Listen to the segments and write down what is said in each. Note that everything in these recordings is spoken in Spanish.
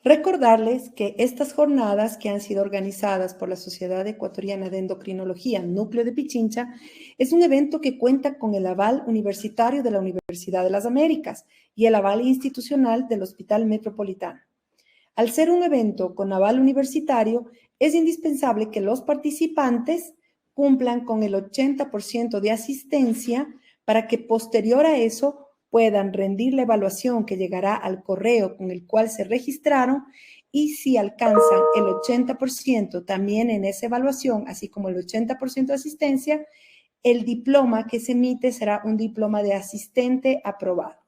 Recordarles que estas jornadas que han sido organizadas por la Sociedad Ecuatoriana de Endocrinología, Núcleo de Pichincha, es un evento que cuenta con el aval universitario de la Universidad de las Américas y el aval institucional del Hospital Metropolitano. Al ser un evento con aval universitario, es indispensable que los participantes cumplan con el 80% de asistencia para que posterior a eso puedan rendir la evaluación que llegará al correo con el cual se registraron y si alcanzan el 80% también en esa evaluación, así como el 80% de asistencia, el diploma que se emite será un diploma de asistente aprobado.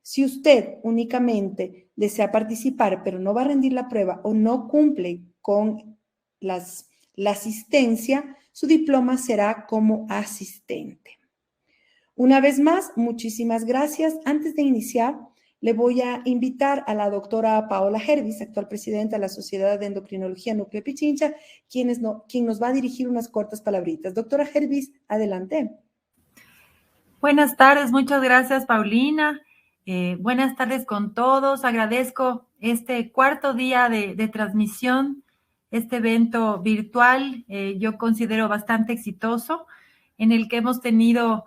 Si usted únicamente desea participar, pero no va a rendir la prueba o no cumple con la asistencia, su diploma será como asistente. Una vez más, muchísimas gracias. Antes de iniciar, le voy a invitar a la doctora Paola Hervis, actual presidenta de la Sociedad de Endocrinología Núcleo de Pichincha, quien nos va a dirigir unas cortas palabritas. Doctora Hervis, adelante. Buenas tardes, muchas gracias, Paulina. Buenas tardes con todos. Agradezco este cuarto día de transmisión, este evento virtual, yo considero bastante exitoso, en el que hemos tenido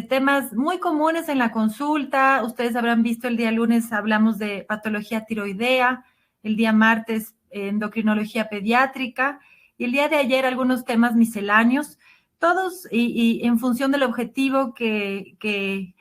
temas muy comunes en la consulta. Ustedes habrán visto el día lunes hablamos de patología tiroidea, el día martes endocrinología pediátrica y el día de ayer algunos temas misceláneos, todos y en función del objetivo que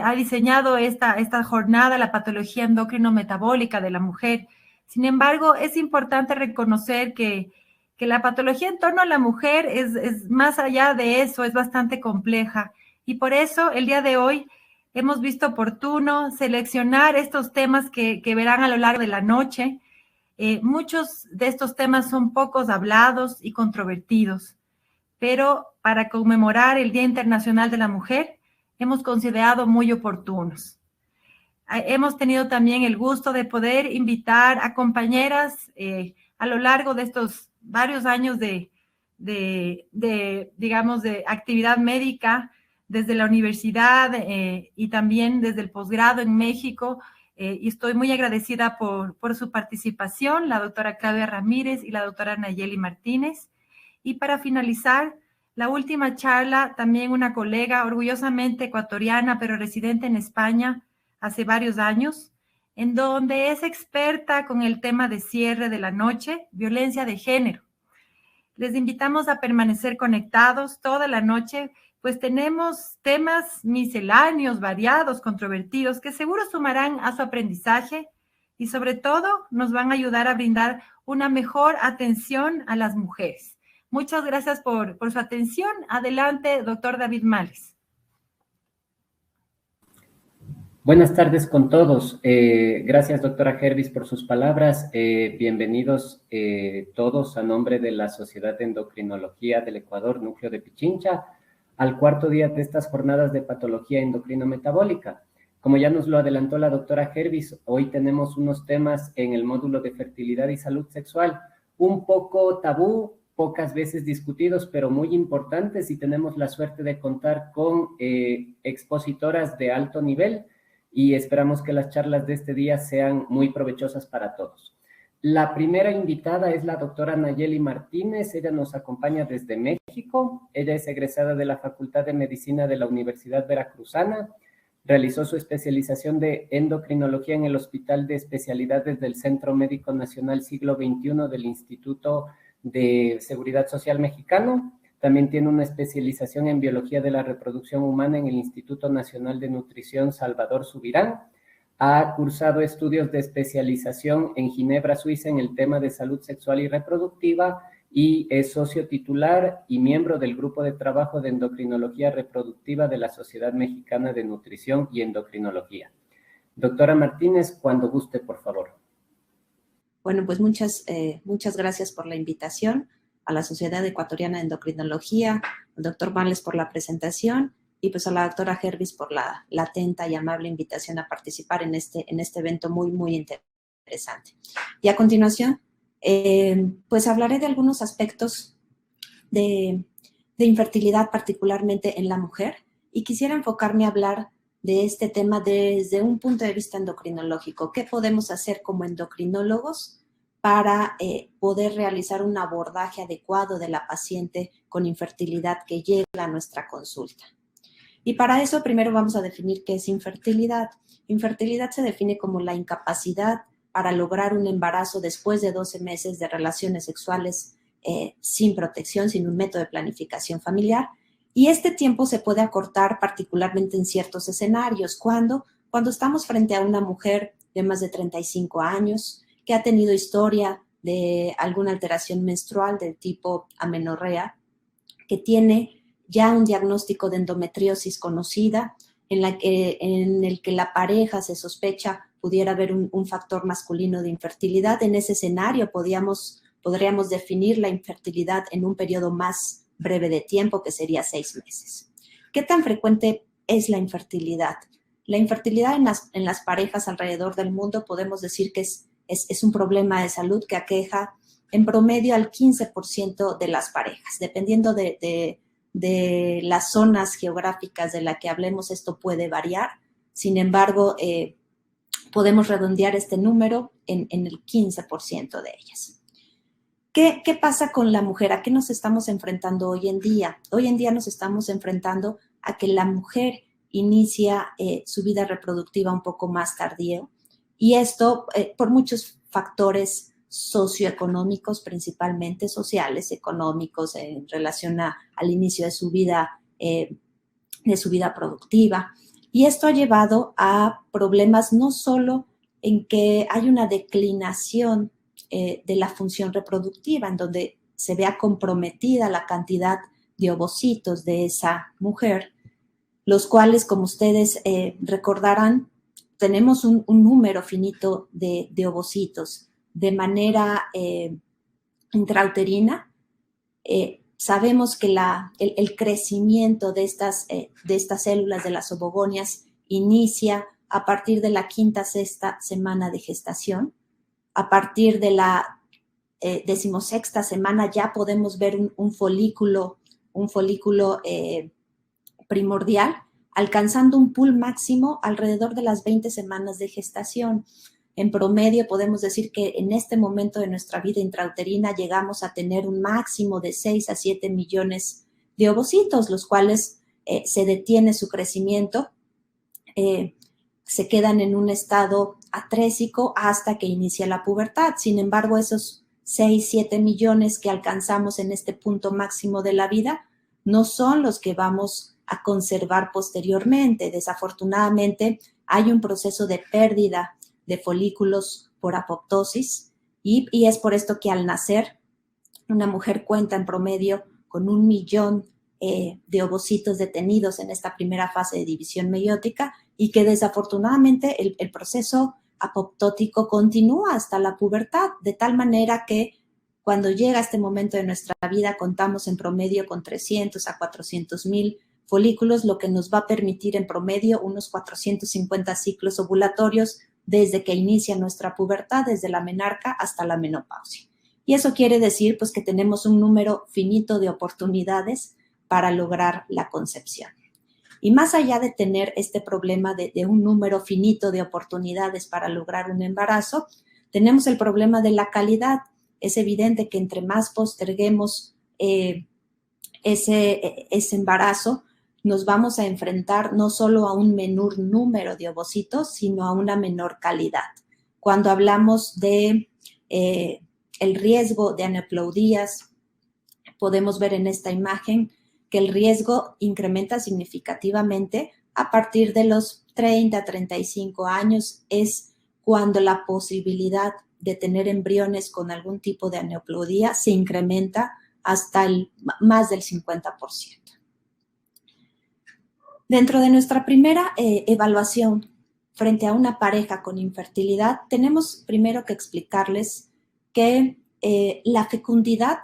ha diseñado esta jornada, la patología endocrino-metabólica de la mujer. Sin embargo, es importante reconocer que la patología en torno a la mujer es más allá de eso, es bastante compleja. Y por eso, el día de hoy, hemos visto oportuno seleccionar estos temas que verán a lo largo de la noche. Muchos de estos temas son pocos hablados y controvertidos, pero para conmemorar el Día Internacional de la Mujer, hemos considerado muy oportunos. Hemos tenido también el gusto de poder invitar a compañeras a lo largo de estos varios años digamos, de actividad médica desde la universidad y también desde el posgrado en México, y estoy muy agradecida por su participación, la doctora Claudia Ramírez y la doctora Nayeli Martínez. Y para finalizar, la última charla, también una colega orgullosamente ecuatoriana, pero residente en España hace varios años, en donde es experta con el tema de cierre de la noche, violencia de género. Les invitamos a permanecer conectados toda la noche, pues tenemos temas misceláneos, variados, controvertidos, que seguro sumarán a su aprendizaje y sobre todo nos van a ayudar a brindar una mejor atención a las mujeres. Muchas gracias por su atención. Adelante, doctor David Males. Buenas tardes con todos. Gracias, doctora Hervis, por sus palabras. Bienvenidos todos a nombre de la Sociedad de Endocrinología del Ecuador, Núcleo de Pichincha, al cuarto día de estas jornadas de patología endocrino-metabólica. Como ya nos lo adelantó la doctora Hervis, hoy tenemos unos temas en el módulo de fertilidad y salud sexual, un poco tabú, pocas veces discutidos, pero muy importantes, y tenemos la suerte de contar con expositoras de alto nivel y esperamos que las charlas de este día sean muy provechosas para todos. La primera invitada es la doctora Nayeli Martínez. Ella nos acompaña desde México. Ella es egresada de la Facultad de Medicina de la Universidad Veracruzana. Realizó su especialización de endocrinología en el Hospital de Especialidades del Centro Médico Nacional Siglo XXI del Instituto de Seguridad Social Mexicano. También tiene una especialización en biología de la reproducción humana en el Instituto Nacional de Nutrición Salvador Subirán. Ha cursado estudios de especialización en Ginebra, Suiza, en el tema de salud sexual y reproductiva y es socio titular y miembro del grupo de trabajo de endocrinología reproductiva de la Sociedad Mexicana de Nutrición y Endocrinología. Doctora Martínez, cuando guste, por favor. Bueno, pues muchas gracias por la invitación a la Sociedad Ecuatoriana de Endocrinología, al doctor Males por la presentación y pues a la doctora Hervis por la atenta y amable invitación a participar en este evento muy, muy interesante. Y a continuación, pues hablaré de algunos aspectos de infertilidad, particularmente en la mujer, y quisiera enfocarme a hablar de este tema desde un punto de vista endocrinológico. ¿Qué podemos hacer como endocrinólogos para poder realizar un abordaje adecuado de la paciente con infertilidad que llega a nuestra consulta? Y para eso primero vamos a definir qué es infertilidad. Infertilidad se define como la incapacidad para lograr un embarazo después de 12 meses de relaciones sexuales sin protección, sin un método de planificación familiar. Y este tiempo se puede acortar particularmente en ciertos escenarios. Cuando estamos frente a una mujer de más de 35 años que ha tenido historia de alguna alteración menstrual del tipo amenorrea, que tiene ya un diagnóstico de endometriosis conocida, en el que la pareja se sospecha pudiera haber un factor masculino de infertilidad. En ese escenario podríamos definir la infertilidad en un periodo más breve de tiempo, que sería 6 meses. ¿Qué tan frecuente es la infertilidad? La infertilidad en las parejas alrededor del mundo podemos decir que es un problema de salud que aqueja en promedio al 15% de las parejas. Dependiendo de las zonas geográficas de las que hablemos, esto puede variar. Sin embargo, podemos redondear este número en el 15% de ellas. ¿Qué pasa con la mujer? ¿A qué nos estamos enfrentando hoy en día? Hoy en día nos estamos enfrentando a que la mujer inicia su vida reproductiva un poco más tardío, y esto por muchos factores socioeconómicos, principalmente sociales, económicos, en relación al inicio de su vida productiva. Y esto ha llevado a problemas no solo en que hay una declinación de la función reproductiva, en donde se vea comprometida la cantidad de ovocitos de esa mujer, los cuales, como ustedes recordarán, tenemos un número finito de ovocitos. De manera intrauterina, sabemos que el crecimiento de estas células de las ovogonias inicia a partir de la 5ª, 6ª semana de gestación. A partir de la 16ª semana ya podemos ver un folículo primordial, alcanzando un pool máximo alrededor de las 20 semanas de gestación. En promedio podemos decir que en este momento de nuestra vida intrauterina llegamos a tener un máximo de 6 a 7 millones de ovocitos, los cuales se detiene su crecimiento, se quedan en un estado atrésico hasta que inicia la pubertad. Sin embargo, esos 6, 7 millones que alcanzamos en este punto máximo de la vida no son los que vamos a conservar posteriormente. Desafortunadamente, hay un proceso de pérdida de folículos por apoptosis y es por esto que al nacer una mujer cuenta en promedio con 1 millón de ovocitos detenidos en esta primera fase de división meiótica, y que desafortunadamente el proceso apoptótico continúa hasta la pubertad, de tal manera que cuando llega este momento de nuestra vida contamos en promedio con 300 a 400 mil folículos, lo que nos va a permitir en promedio unos 450 ciclos ovulatorios desde que inicia nuestra pubertad, desde la menarca hasta la menopausia. Y eso quiere decir pues que tenemos un número finito de oportunidades para lograr la concepción. Y más allá de tener este problema de un número finito de oportunidades para lograr un embarazo, tenemos el problema de la calidad. Es evidente que entre más posterguemos ese embarazo, nos vamos a enfrentar no solo a un menor número de ovocitos, sino a una menor calidad. Cuando hablamos de el riesgo de aneuploidías, podemos ver en esta imagen que el riesgo incrementa significativamente a partir de los 30 a 35 años. Es cuando la posibilidad de tener embriones con algún tipo de aneuploidía se incrementa hasta más del 50%. Dentro de nuestra primera evaluación frente a una pareja con infertilidad, tenemos primero que explicarles que la fecundidad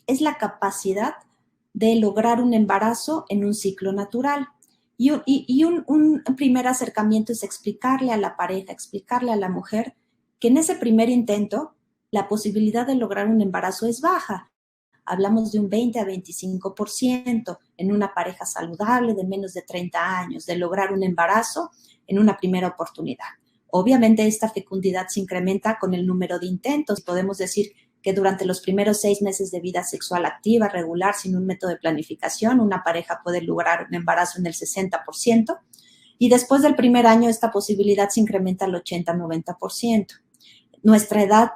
es la capacidad de lograr un embarazo en un ciclo natural. Y un primer acercamiento es explicarle a la pareja, explicarle a la mujer que en ese primer intento la posibilidad de lograr un embarazo es baja. hablamos de un 20 a 25% en una pareja saludable de menos de 30 años, de lograr un embarazo en una primera oportunidad. Obviamente esta fecundidad se incrementa con el número de intentos. Podemos decir que durante los primeros 6 meses de vida sexual activa, regular, sin un método de planificación, una pareja puede lograr un embarazo en el 60%, y después del primer año esta posibilidad se incrementa al 80-90%. Nuestra edad,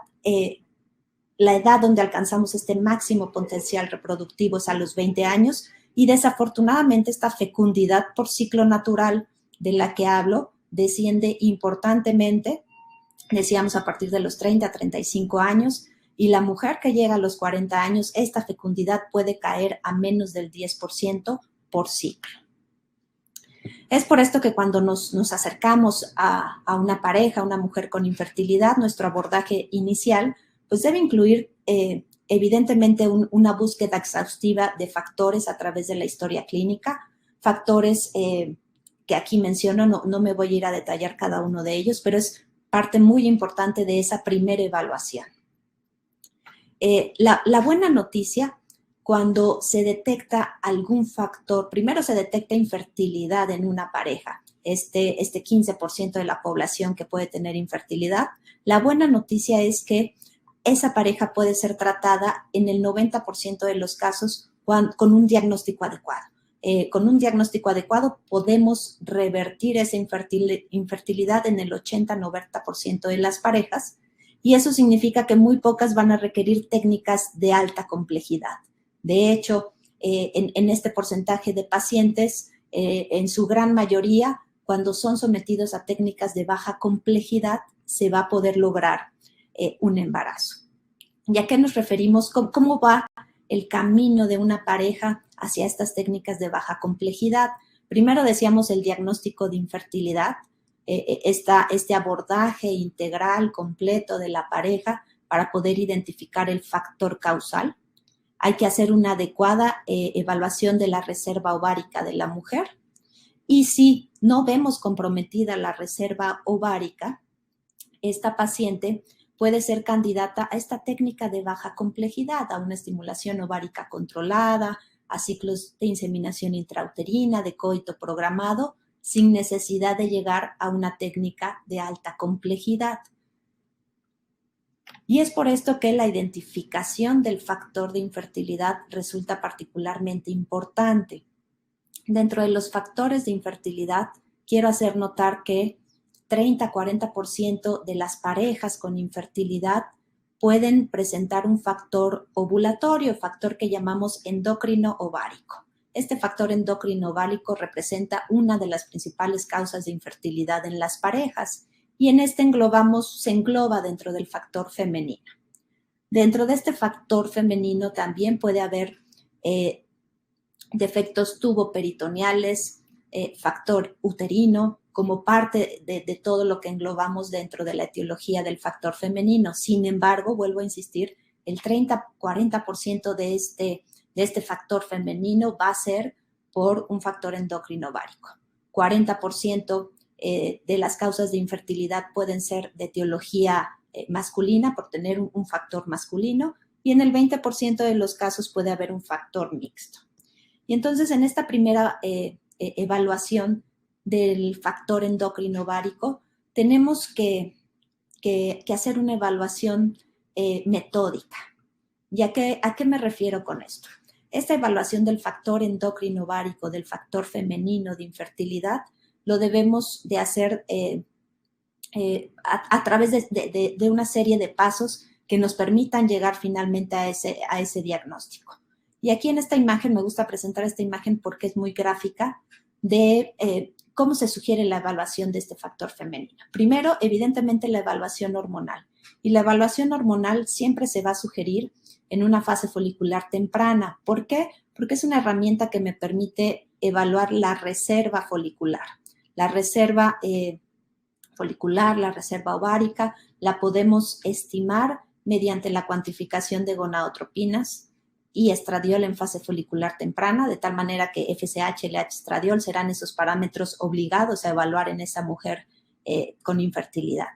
la edad donde alcanzamos este máximo potencial reproductivo es a los 20 años, y desafortunadamente esta fecundidad por ciclo natural de la que hablo desciende importantemente, decíamos a partir de los 30 a 35 años, y la mujer que llega a los 40 años, esta fecundidad puede caer a menos del 10% por ciclo. Es por esto que cuando nos acercamos a una pareja, a una mujer con infertilidad, nuestro abordaje inicial pues debe incluir evidentemente una búsqueda exhaustiva de factores a través de la historia clínica, factores que aquí menciono, no me voy a ir a detallar cada uno de ellos, pero es parte muy importante de esa primera evaluación. La buena noticia, cuando se detecta algún factor, primero se detecta infertilidad en una pareja, este 15% de la población que puede tener infertilidad, la buena noticia es que esa pareja puede ser tratada en el 90% de los casos con un diagnóstico adecuado. Con un diagnóstico adecuado podemos revertir esa infertilidad en el 80-90% de las parejas, y eso significa que muy pocas van a requerir técnicas de alta complejidad. De hecho, en este porcentaje de pacientes, en su gran mayoría, cuando son sometidos a técnicas de baja complejidad, se va a poder lograr un embarazo. ¿Y a qué nos referimos? ¿Cómo va el camino de una pareja hacia estas técnicas de baja complejidad? Primero decíamos el diagnóstico de infertilidad, este abordaje integral, completo de la pareja para poder identificar el factor causal. Hay que hacer una adecuada evaluación de la reserva ovárica de la mujer, y si no vemos comprometida la reserva ovárica, esta paciente puede ser candidata a esta técnica de baja complejidad, a una estimulación ovárica controlada, a ciclos de inseminación intrauterina, de coito programado, sin necesidad de llegar a una técnica de alta complejidad. Y es por esto que la identificación del factor de infertilidad resulta particularmente importante. Dentro de los factores de infertilidad, quiero hacer notar que 30-40% de las parejas con infertilidad pueden presentar un factor ovulatorio, factor que llamamos endocrino ovárico. Este factor endocrino ovárico representa una de las principales causas de infertilidad en las parejas, y en este se engloba dentro del factor femenino. Dentro de este factor femenino también puede haber defectos tuboperitoneales, factor uterino, como parte de todo lo que englobamos dentro de la etiología del factor femenino. Sin embargo, vuelvo a insistir, el 30-40% de este factor femenino va a ser por un factor endocrino ovárico. 40% de las causas de infertilidad pueden ser de etiología masculina, por tener un factor masculino, y en el 20% de los casos puede haber un factor mixto. Y entonces, en esta primera evaluación del factor endocrino ovárico, tenemos que hacer una evaluación metódica. ¿Y a qué me refiero con esto? Esta evaluación del factor endocrino ovárico, del factor femenino de infertilidad, lo debemos de hacer a través de una serie de pasos que nos permitan llegar finalmente a ese diagnóstico. Y aquí en esta imagen, me gusta presentar esta imagen porque es muy gráfica de cómo se sugiere la evaluación de este factor femenino. Primero, evidentemente, la evaluación hormonal. Y la evaluación hormonal siempre se va a sugerir en una fase folicular temprana. ¿Por qué? Porque es una herramienta que me permite evaluar la reserva folicular. La reserva folicular, la reserva ovárica, la podemos estimar mediante la cuantificación de gonadotropinas y estradiol en fase folicular temprana, de tal manera que FSH, LH, estradiol serán esos parámetros obligados a evaluar en esa mujer con infertilidad.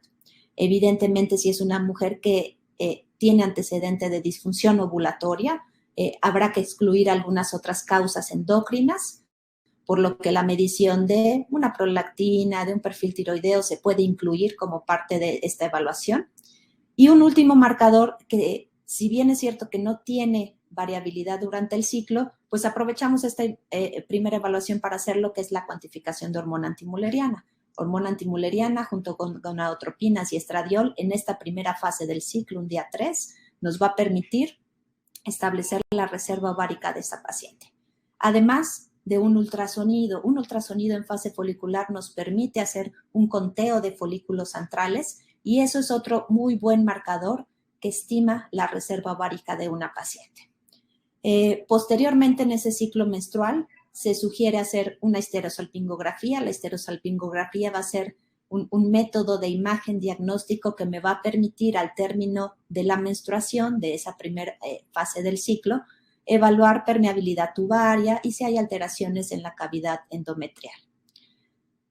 Evidentemente, si es una mujer que tiene antecedente de disfunción ovulatoria, habrá que excluir algunas otras causas endócrinas, por lo que la medición de una prolactina, de un perfil tiroideo se puede incluir como parte de esta evaluación. Y un último marcador que, si bien es cierto que no tiene variabilidad durante el ciclo, pues aprovechamos esta primera evaluación para hacer lo que es la cuantificación de hormona antimuleriana. Hormona antimuleriana junto con gonadotropinas y estradiol en esta primera fase del ciclo, un día 3, nos va a permitir establecer la reserva ovárica de esta paciente. Además de un ultrasonido en fase folicular nos permite hacer un conteo de folículos antrales y eso es otro muy buen marcador que estima la reserva ovárica de una paciente. Posteriormente en ese ciclo menstrual se sugiere hacer una histerosalpingografía. La histerosalpingografía va a ser un método de imagen diagnóstico que me va a permitir al término de la menstruación, de esa primera fase del ciclo, evaluar permeabilidad tubaria y si hay alteraciones en la cavidad endometrial.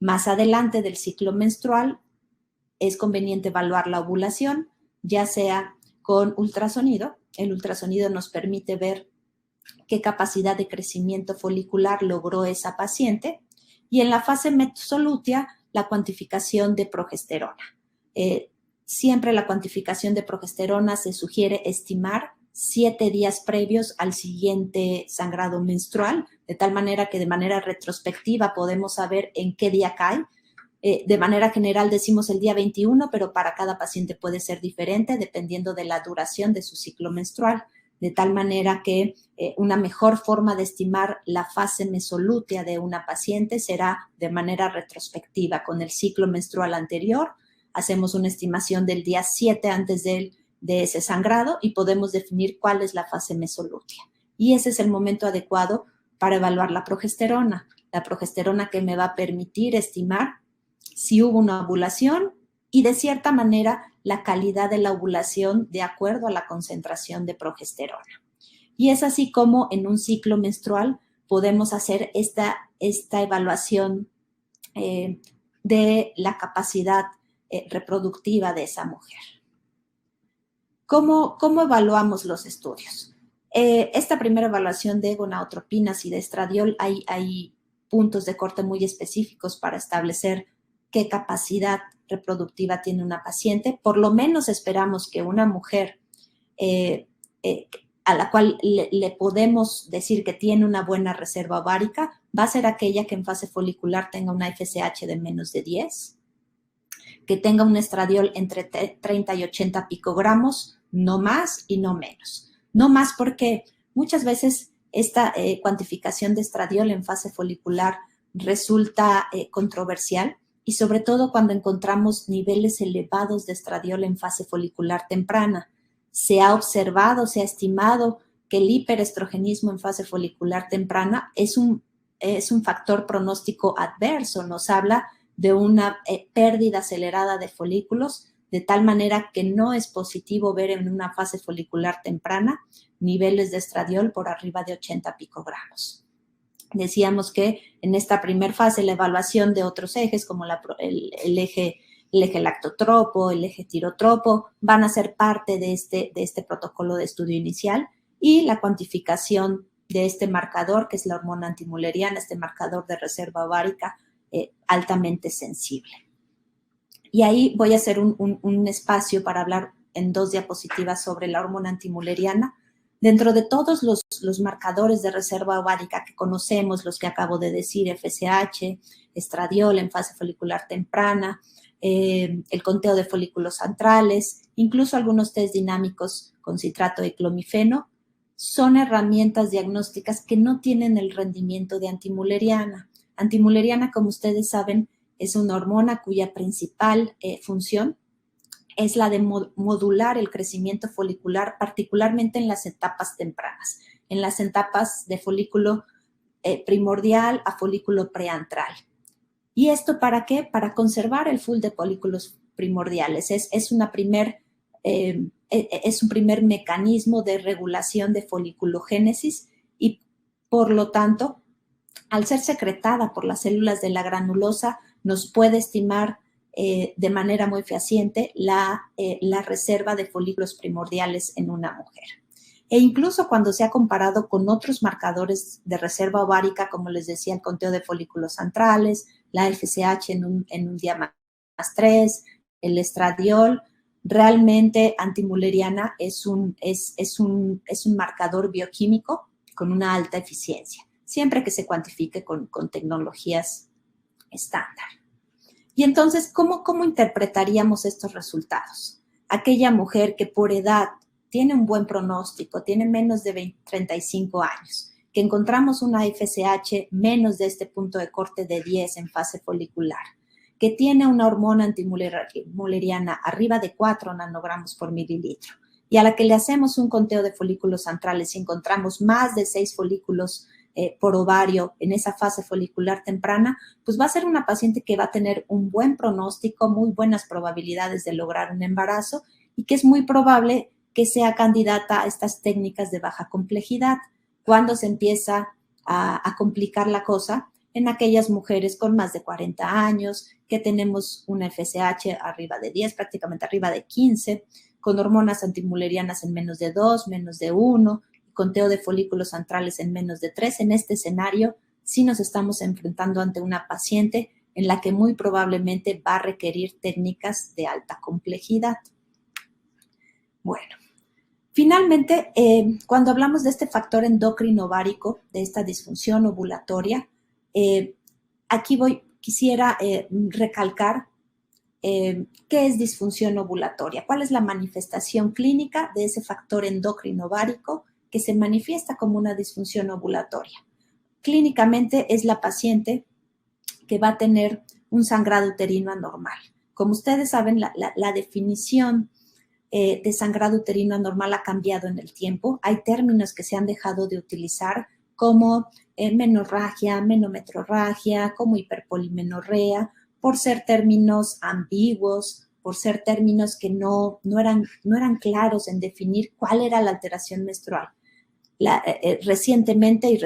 Más adelante del ciclo menstrual es conveniente evaluar la ovulación, ya sea con ultrasonido. El ultrasonido nos permite ver qué capacidad de crecimiento folicular logró esa paciente. Y en la fase mesolútea, la cuantificación de progesterona. Siempre la cuantificación de progesterona se sugiere estimar 7 días previos al siguiente sangrado menstrual, de tal manera que de manera retrospectiva podemos saber en qué día cae. De manera general decimos el día 21, pero para cada paciente puede ser diferente dependiendo de la duración de su ciclo menstrual, de tal manera que una mejor forma de estimar la fase mesolútea de una paciente será de manera retrospectiva. Con el ciclo menstrual anterior, hacemos una estimación del día 7 antes de ese sangrado y podemos definir cuál es la fase mesolútea. Y ese es el momento adecuado para evaluar la progesterona que me va a permitir estimar si hubo una ovulación y de cierta manera la calidad de la ovulación de acuerdo a la concentración de progesterona. Y es así como en un ciclo menstrual podemos hacer esta evaluación de la capacidad reproductiva de esa mujer. ¿Cómo evaluamos los estudios? Esta primera evaluación de gonadotropinas y de estradiol, hay puntos de corte muy específicos para establecer qué capacidad reproductiva tiene una paciente. Por lo menos esperamos que una mujer a la cual le podemos decir que tiene una buena reserva ovárica va a ser aquella que en fase folicular tenga una FSH de menos de 10, que tenga un estradiol entre 30 y 80 picogramos, no más y no menos. No más porque muchas veces esta cuantificación de estradiol en fase folicular resulta controversial, y sobre todo cuando encontramos niveles elevados de estradiol en fase folicular temprana. Se ha observado, se ha estimado que el hiperestrogenismo en fase folicular temprana es un factor pronóstico adverso, nos habla de una pérdida acelerada de folículos, de tal manera que no es positivo ver en una fase folicular temprana niveles de estradiol por arriba de 80 picogramos. Decíamos que en esta primera fase la evaluación de otros ejes como el eje lactotropo, el eje tirotropo, van a ser parte de este protocolo de estudio inicial y la cuantificación de este marcador, que es la hormona antimuleriana, este marcador de reserva ovárica altamente sensible. Y ahí voy a hacer un espacio para hablar en 2 diapositivas sobre la hormona antimuleriana. Dentro de todos los marcadores de reserva ovárica que conocemos, los que acabo de decir, FSH, estradiol en fase folicular temprana, el conteo de folículos centrales, incluso algunos test dinámicos con citrato de clomifeno, son herramientas diagnósticas que no tienen el rendimiento de antimuleriana. Antimuleriana, como ustedes saben, es una hormona cuya principal función es la de modular el crecimiento folicular, particularmente en las etapas tempranas, en las etapas de folículo primordial a folículo preantral. ¿Y esto para qué? Para conservar el full de folículos primordiales. Es un primer mecanismo de regulación de foliculogénesis y, por lo tanto, al ser secretada por las células de la granulosa, nos puede estimar de manera muy fehaciente la reserva de folículos primordiales en una mujer. E incluso cuando se ha comparado con otros marcadores de reserva ovárica, como les decía, el conteo de folículos centrales, la FSH en un día más 3, el estradiol, realmente antimülleriana es un marcador bioquímico con una alta eficiencia, siempre que se cuantifique con tecnologías estándar. Y entonces, ¿cómo interpretaríamos estos resultados? Aquella mujer que por edad tiene un buen pronóstico, tiene menos de 35 años, que encontramos una FSH menos de este punto de corte de 10 en fase folicular, que tiene una hormona antimülleriana arriba de 4 nanogramos por mililitro, y a la que le hacemos un conteo de folículos centrales y encontramos más de 6 folículos por ovario en esa fase folicular temprana, pues va a ser una paciente que va a tener un buen pronóstico, muy buenas probabilidades de lograr un embarazo y que es muy probable que sea candidata a estas técnicas de baja complejidad. Cuando se empieza a complicar la cosa, en aquellas mujeres con más de 40 años, que tenemos una FSH arriba de 10, prácticamente arriba de 15, con hormonas antimüllerianas en menos de 2, menos de 1, conteo de folículos centrales en menos de 3. En este escenario, sí nos estamos enfrentando ante una paciente en la que muy probablemente va a requerir técnicas de alta complejidad. Bueno, finalmente, cuando hablamos de este factor endocrino ovárico, de esta disfunción ovulatoria, aquí quisiera recalcar qué es disfunción ovulatoria, cuál es la manifestación clínica de ese factor endocrino ovárico que se manifiesta como una disfunción ovulatoria. Clínicamente es la paciente que va a tener un sangrado uterino anormal. Como ustedes saben, la definición de sangrado uterino anormal ha cambiado en el tiempo. Hay términos que se han dejado de utilizar como menorragia, menometrorragia, como hiperpolimenorrea, por ser términos ambiguos, por ser términos que no eran claros en definir cuál era la alteración menstrual. Recientemente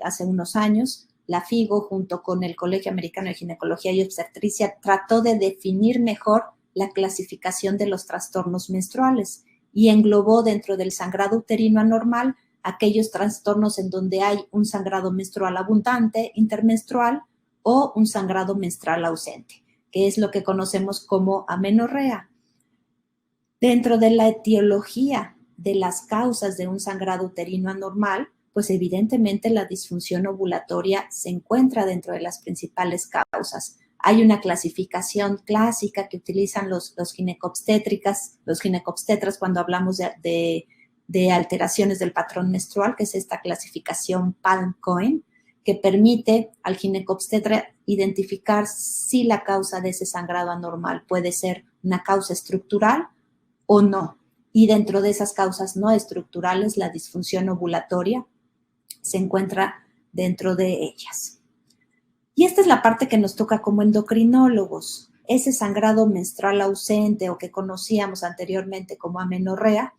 hace unos años, la FIGO junto con el Colegio Americano de Ginecología y Obstetricia trató de definir mejor la clasificación de los trastornos menstruales y englobó dentro del sangrado uterino anormal aquellos trastornos en donde hay un sangrado menstrual abundante, intermenstrual o un sangrado menstrual ausente, que es lo que conocemos como amenorrea. Dentro de la etiología de las causas de un sangrado uterino anormal, pues evidentemente la disfunción ovulatoria se encuentra dentro de las principales causas. Hay una clasificación clásica que utilizan los ginecobstetras cuando hablamos de alteraciones del patrón menstrual, que es esta clasificación Palm-Cohen, que permite al ginecobstetra identificar si la causa de ese sangrado anormal puede ser una causa estructural o no. Y dentro de esas causas no estructurales, la disfunción ovulatoria se encuentra dentro de ellas. Y esta es la parte que nos toca como endocrinólogos. Ese sangrado menstrual ausente o que conocíamos anteriormente como amenorrea,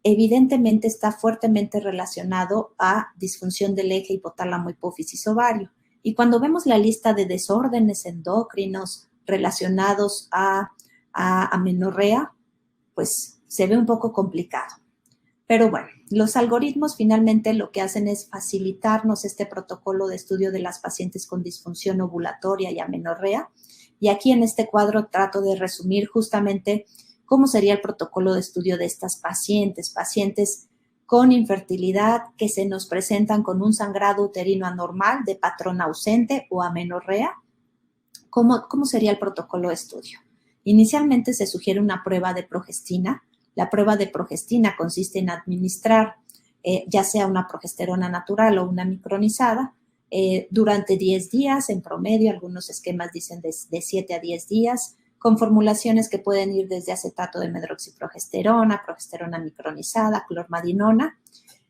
evidentemente está fuertemente relacionado a disfunción del eje hipotálamo hipófisis ovario. Y cuando vemos la lista de desórdenes endocrinos relacionados a amenorrea, pues se ve un poco complicado. Pero bueno, los algoritmos finalmente lo que hacen es facilitarnos este protocolo de estudio de las pacientes con disfunción ovulatoria y amenorrea. Y aquí en este cuadro trato de resumir justamente cómo sería el protocolo de estudio de estas pacientes con infertilidad que se nos presentan con un sangrado uterino anormal de patrón ausente o amenorrea. ¿Cómo sería el protocolo de estudio? Inicialmente se sugiere una prueba de progestina. La prueba de progestina consiste en administrar ya sea una progesterona natural o una micronizada durante 10 días, en promedio, algunos esquemas dicen de 7 a 10 días, con formulaciones que pueden ir desde acetato de medroxiprogesterona, progesterona micronizada, clormadinona,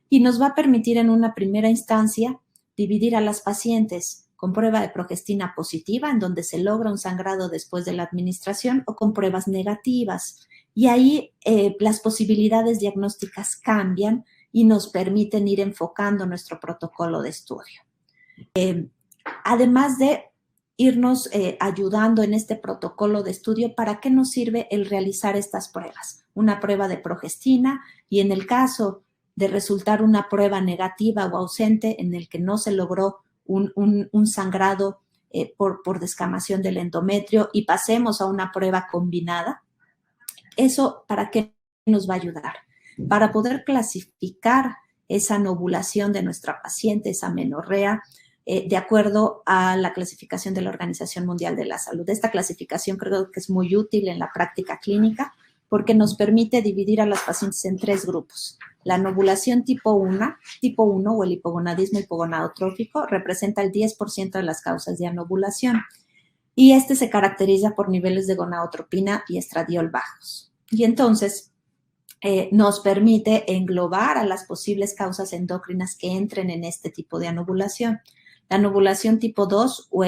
y nos va a permitir en una primera instancia dividir a las pacientes con prueba de progestina positiva, en donde se logra un sangrado después de la administración, o con pruebas negativas. Y ahí las posibilidades diagnósticas cambian y nos permiten ir enfocando nuestro protocolo de estudio. Además de irnos ayudando en este protocolo de estudio, ¿para qué nos sirve el realizar estas pruebas? Una prueba de progestina y en el caso de resultar una prueba negativa o ausente en el que no se logró un sangrado por descamación del endometrio y pasemos a una prueba combinada. ¿Eso para qué nos va a ayudar? Para poder clasificar esa anovulación de nuestra paciente, esa amenorrea, de acuerdo a la clasificación de la Organización Mundial de la Salud. Esta clasificación creo que es muy útil en la práctica clínica porque nos permite dividir a las pacientes en 3 grupos. La anovulación tipo 1 o el hipogonadismo hipogonadotrófico representa el 10% de las causas de anovulación y este se caracteriza por niveles de gonadotropina y estradiol bajos. Y entonces nos permite englobar a las posibles causas endocrinas que entren en este tipo de anovulación. La anovulación tipo 2 o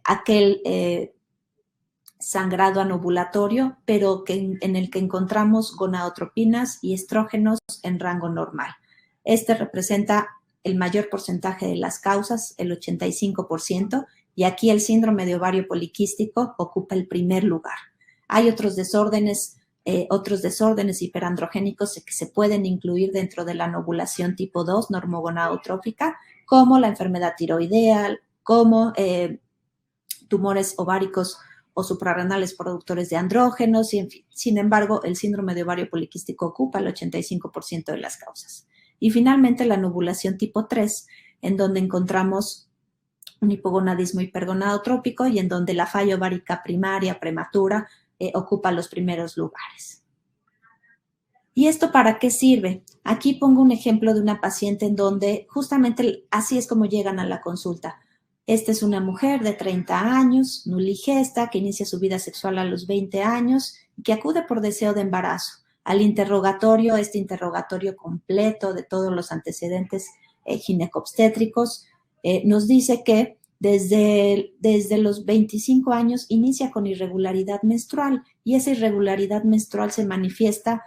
aquel sangrado anovulatorio, pero en el que encontramos gonadotropinas y estrógenos en rango normal. Este representa el mayor porcentaje de las causas, el 85%, y aquí el síndrome de ovario poliquístico ocupa el primer lugar. Hay otros desórdenes hiperandrogénicos que se pueden incluir dentro de la anovulación tipo 2 normogonadotrófica, como la enfermedad tiroidea, como tumores ováricos o suprarrenales productores de andrógenos, y en fin. Sin embargo, el síndrome de ovario poliquístico ocupa el 85% de las causas. Y finalmente, la anovulación tipo 3, en donde encontramos un hipogonadismo hipergonadotrópico y en donde la falla ovárica primaria prematura ocupa los primeros lugares. ¿Y esto para qué sirve? Aquí pongo un ejemplo de una paciente en donde justamente así es como llegan a la consulta. Esta es una mujer de 30 años, nuligesta, que inicia su vida sexual a los 20 años y que acude por deseo de embarazo. Al interrogatorio, este interrogatorio completo de todos los antecedentes ginecobstétricos, nos dice que desde los 25 años inicia con irregularidad menstrual y esa irregularidad menstrual se manifiesta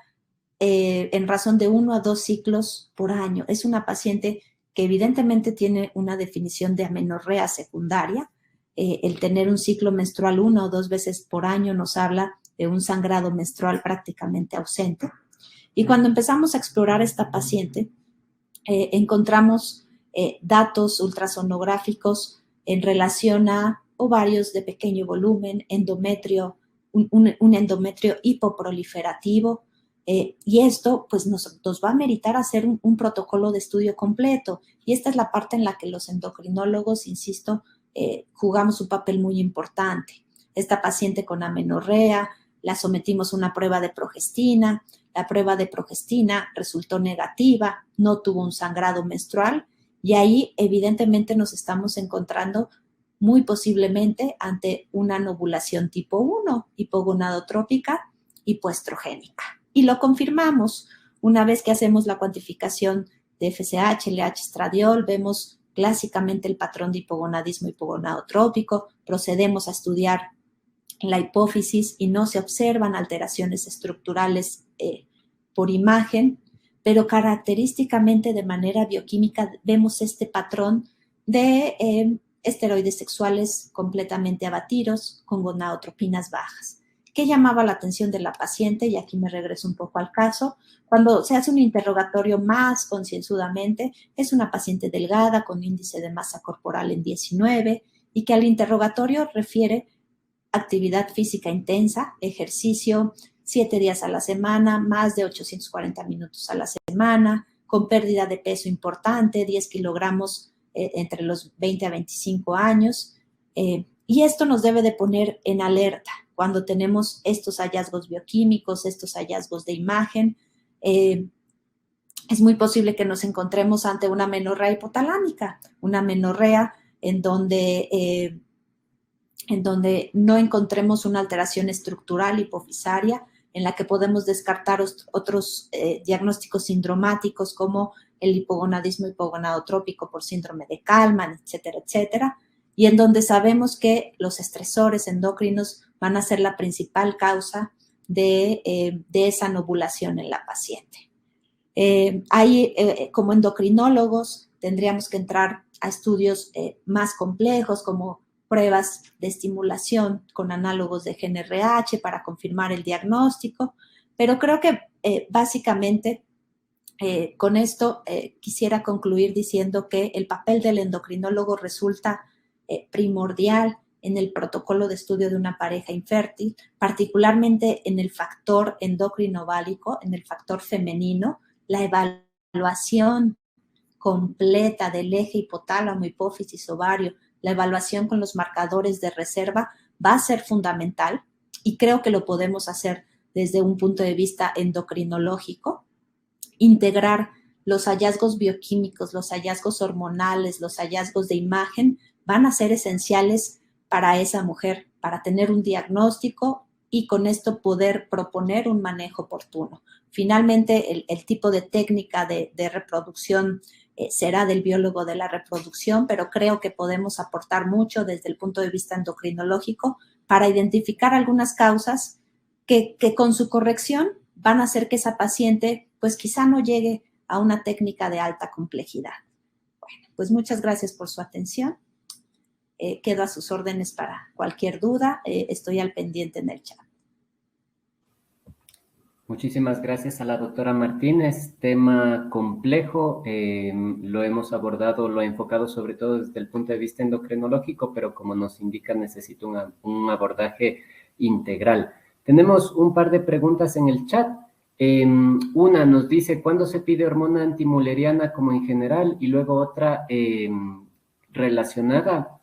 en razón de 1 a 2 ciclos por año. Es una paciente que evidentemente tiene una definición de amenorrea secundaria. El tener un ciclo menstrual 1 o 2 veces por año nos habla de un sangrado menstrual prácticamente ausente. Y cuando empezamos a explorar esta paciente, encontramos datos ultrasonográficos en relación a ovarios de pequeño volumen, endometrio, un endometrio hipoproliferativo, y esto pues nos va a meritar hacer un protocolo de estudio completo. Y esta es la parte en la que los endocrinólogos, insisto, jugamos un papel muy importante. Esta paciente con amenorrea, la sometimos a una prueba de progestina. La prueba de progestina resultó negativa, no tuvo un sangrado menstrual y ahí evidentemente nos estamos encontrando muy posiblemente ante una anovulación tipo 1, hipogonadotrópica hipoestrogénica. Y lo confirmamos una vez que hacemos la cuantificación de FSH, LH, estradiol, vemos clásicamente el patrón de hipogonadismo hipogonadotrópico, procedemos a estudiar la hipófisis y no se observan alteraciones estructurales por imagen, pero característicamente de manera bioquímica vemos este patrón de esteroides sexuales completamente abatidos con gonadotropinas bajas. ¿Qué llamaba la atención de la paciente? Y aquí me regreso un poco al caso. Cuando se hace un interrogatorio más concienzudamente, es una paciente delgada con índice de masa corporal en 19 y que al interrogatorio refiere actividad física intensa, ejercicio 7 días a la semana, más de 840 minutos a la semana, con pérdida de peso importante, 10 kilogramos entre los 20 a 25 años. Y esto nos debe de poner en alerta cuando tenemos estos hallazgos bioquímicos, estos hallazgos de imagen. Es muy posible que nos encontremos ante una amenorrea hipotalámica, una amenorrea en donde no encontremos una alteración estructural hipofisaria, en la que podemos descartar otros diagnósticos sindromáticos como el hipogonadismo hipogonadotrópico por síndrome de Kallmann, etcétera, etcétera, y en donde sabemos que los estresores endocrinos van a ser la principal causa de esa anovulación en la paciente. Como endocrinólogos tendríamos que entrar a estudios más complejos como pruebas de estimulación con análogos de GnRH para confirmar el diagnóstico, pero creo que básicamente Con esto quisiera concluir diciendo que el papel del endocrinólogo resulta primordial en el protocolo de estudio de una pareja infértil, particularmente en el factor endocrinoválico, en el factor femenino, la evaluación completa del eje hipotálamo, hipófisis, ovario, la evaluación con los marcadores de reserva va a ser fundamental y creo que lo podemos hacer desde un punto de vista endocrinológico, integrar los hallazgos bioquímicos, los hallazgos hormonales, los hallazgos de imagen van a ser esenciales para esa mujer, para tener un diagnóstico y con esto poder proponer un manejo oportuno. Finalmente, el tipo de técnica de reproducción será del biólogo de la reproducción, pero creo que podemos aportar mucho desde el punto de vista endocrinológico para identificar algunas causas que con su corrección van a hacer que esa paciente pues quizá no llegue a una técnica de alta complejidad. Bueno, pues muchas gracias por su atención. Quedo a sus órdenes para cualquier duda. Estoy al pendiente en el chat. Muchísimas gracias a la doctora Martínez. Tema complejo, lo hemos abordado, lo he enfocado sobre todo desde el punto de vista endocrinológico, pero como nos indica, necesita un abordaje integral. Tenemos un par de preguntas en el chat. Una nos dice, ¿cuándo se pide hormona antimuleriana como en general? Y luego otra relacionada,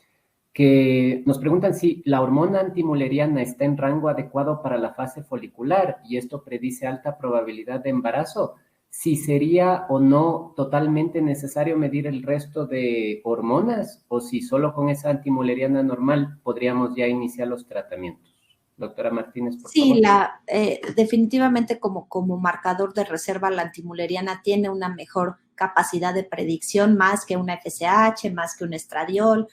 que nos preguntan si la hormona antimuleriana está en rango adecuado para la fase folicular y esto predice alta probabilidad de embarazo, si sería o no totalmente necesario medir el resto de hormonas o si solo con esa antimuleriana normal podríamos ya iniciar los tratamientos. Doctora Martínez, por favor. Sí, definitivamente como marcador de reserva la antimuleriana tiene una mejor capacidad de predicción más que una FSH, más que un estradiol.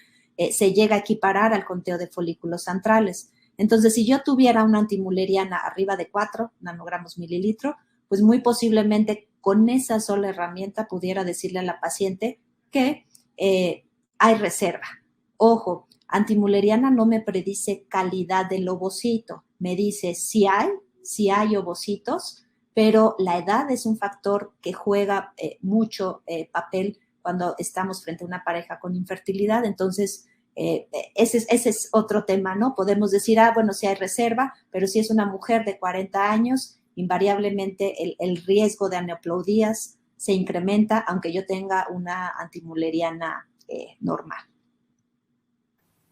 Se llega a equiparar al conteo de folículos antrales. Entonces, si yo tuviera una antimuleriana arriba de 4 nanogramos mililitro, pues muy posiblemente con esa sola herramienta pudiera decirle a la paciente que hay reserva. Ojo, antimuleriana no me predice calidad del ovocito, me dice si hay ovocitos, pero la edad es un factor que juega mucho papel cuando estamos frente a una pareja con infertilidad. Entonces, ese es otro tema, ¿no? Podemos decir, bueno, sí hay reserva, pero si es una mujer de 40 años, invariablemente el riesgo de aneuploidías se incrementa, aunque yo tenga una antimuleriana normal.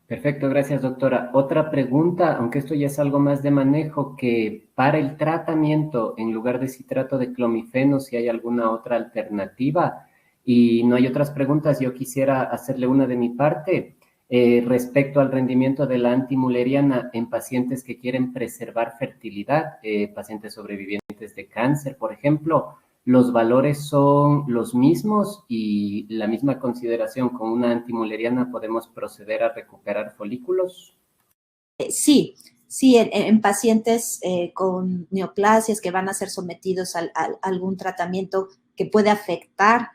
Perfecto, gracias, doctora. Otra pregunta, aunque esto ya es algo más de manejo, que para el tratamiento, en lugar de citrato de clomifeno, si hay alguna otra alternativa. Y no hay otras preguntas, yo quisiera hacerle una de mi parte respecto al rendimiento de la antimuleriana en pacientes que quieren preservar fertilidad, pacientes sobrevivientes de cáncer, por ejemplo. ¿Los valores son los mismos y la misma consideración con una antimuleriana podemos proceder a recuperar folículos? Sí, en pacientes con neoplasias que van a ser sometidos a algún tratamiento que puede afectar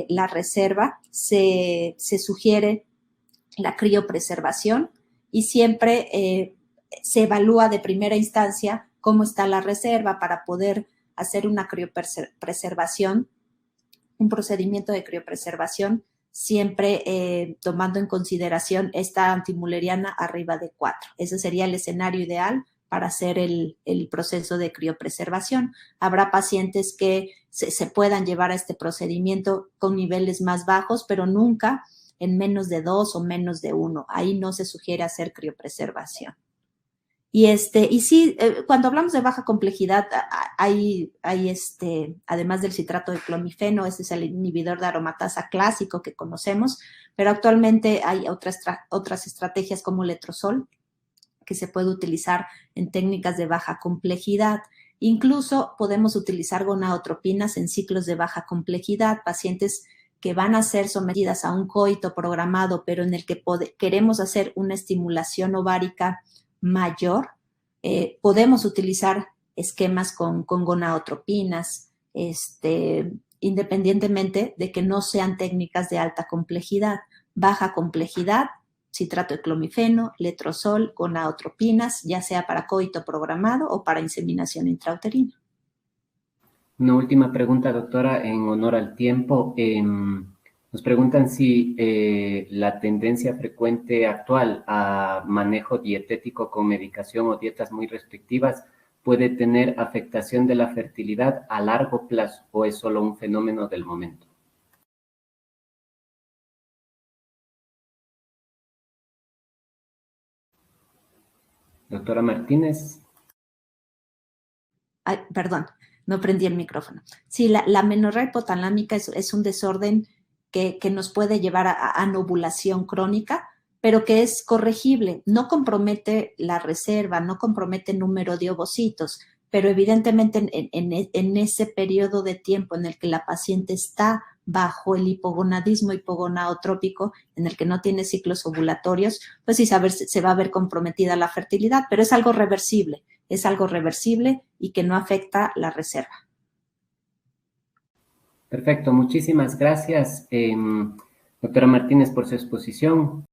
la reserva, se sugiere la criopreservación y siempre se evalúa de primera instancia cómo está la reserva para poder hacer una criopreservación, un procedimiento de criopreservación, siempre tomando en consideración esta antimuleriana arriba de 4. Ese sería el escenario ideal para hacer el proceso de criopreservación. Habrá pacientes que se puedan llevar a este procedimiento con niveles más bajos, pero nunca en menos de 2 o menos de 1. Ahí no se sugiere hacer criopreservación. Y sí, cuando hablamos de baja complejidad, hay además del citrato de clomifeno, ese es el inhibidor de aromatasa clásico que conocemos, pero actualmente hay otras estrategias como letrozol, que se puede utilizar en técnicas de baja complejidad. Incluso podemos utilizar gonadotropinas en ciclos de baja complejidad, pacientes que van a ser sometidas a un coito programado, pero en el que queremos hacer una estimulación ovárica mayor, podemos utilizar esquemas con gonadotropinas, independientemente de que no sean técnicas de alta complejidad. Baja complejidad, citrato de clomifeno, letrozol, gonadotropinas, ya sea para coito programado o para inseminación intrauterina. Una última pregunta, doctora, en honor al tiempo. Nos preguntan si la tendencia frecuente actual a manejo dietético con medicación o dietas muy restrictivas puede tener afectación de la fertilidad a largo plazo o es solo un fenómeno del momento. Doctora Martínez. Ay, perdón, no prendí el micrófono. Sí, la amenorrea hipotalámica es un desorden que nos puede llevar a anovulación crónica, pero que es corregible. No compromete la reserva, no compromete el número de ovocitos, pero evidentemente en ese periodo de tiempo en el que la paciente está bajo el hipogonadismo hipogonadotrópico, en el que no tiene ciclos ovulatorios, pues sí se va a ver comprometida la fertilidad, pero es algo reversible y que no afecta la reserva. Perfecto, muchísimas gracias, doctora Martínez, por su exposición.